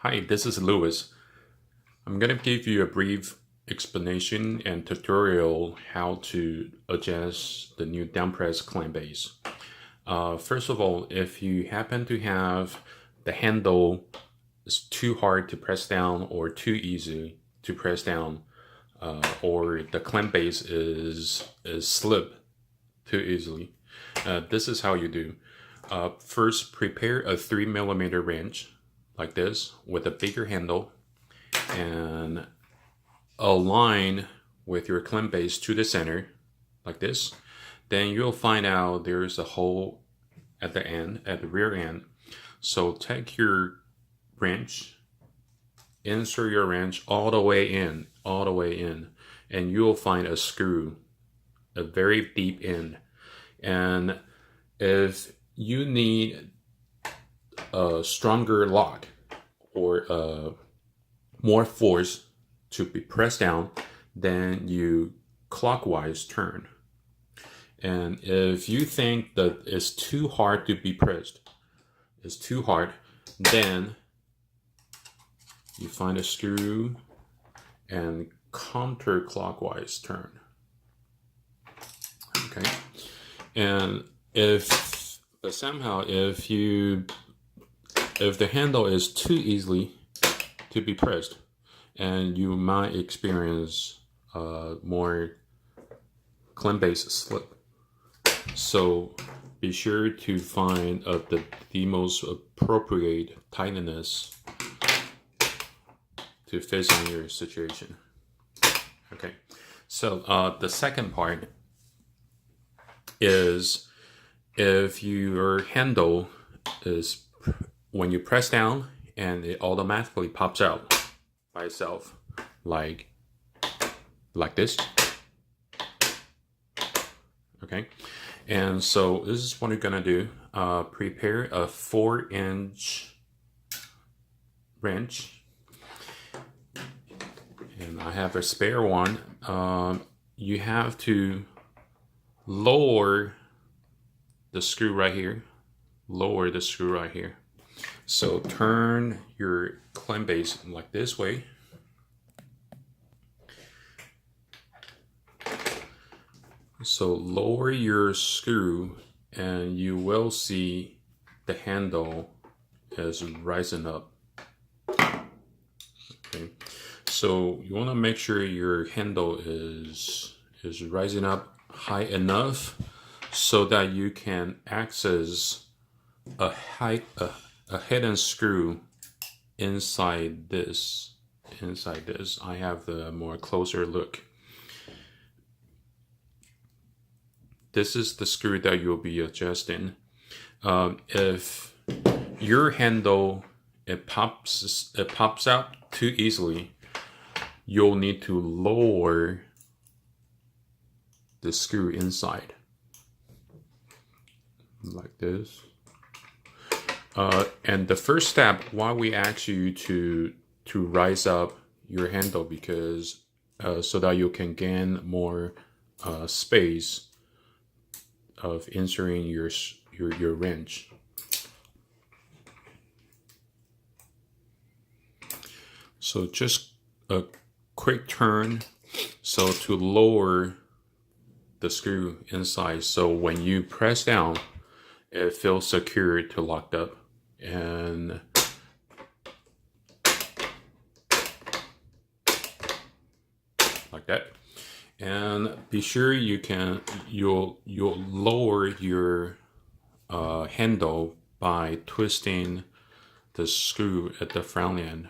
Hi, this is Lewis. I'm going to give you a brief explanation and tutorial how to adjust the new down press clamp base. First of all, if you happen to have the handle is too hard to press down or too easy to press down, or the clamp base is slip too easily, this is how you do. First, prepare a 3mm wrench like this with a bigger handle and align with your clamp base to the center like this. Then you'll find out there's a hole at the end, at the rear end. So take your wrench, insert your wrench all the way in, and you'll find a screw, a very deep end. And if you need a stronger lock or more force to be pressed down, then you clockwise turn. And if you think that it's too hard to be pressed, it's too hard, then you find a screw and counterclockwise turn. Okay. And if the handle is too easily to be pressed, and you might experience more clamp base slip. So be sure to find the most appropriate tightness to fit in your situation. Okay, so the second part is if your handle is, when you press down and it automatically pops out by itself, like this. Okay, and so this is what you're gonna do. Prepare a 4-inch wrench, and I have a spare one. You have to lower the screw right here. So turn your clamp base like this way. So lower your screw and you will see the handle is rising up. Okay. So you want to make sure your handle is rising up high enough so that you can access a hidden screw inside this. I have the more closer look. This is the screw that you'll be adjusting. If your handle it pops out too easily, you'll need to lower the screw inside like this. And the first step, why we ask you to rise up your handle, because so that you can gain more space of inserting your wrench. So just a quick turn, so to lower the screw inside, so when you press down, it feels secure to locked up. And like that. And be sure you'll lower your handle by twisting the screw at the front end.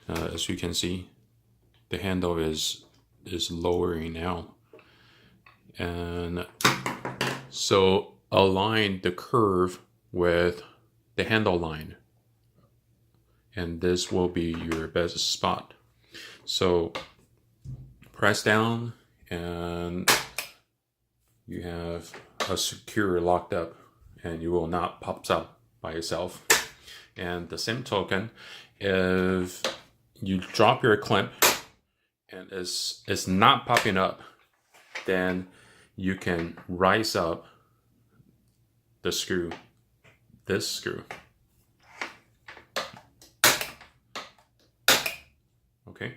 As you can see, the handle is lowering now. And so align the curve with the handle line, and this will be your best spot. So press down and you have a secure locked up, and you will not pop out by itself. And the same token, if you drop your clamp and it's not popping up, then you can rise up the screw, this screw. Okay,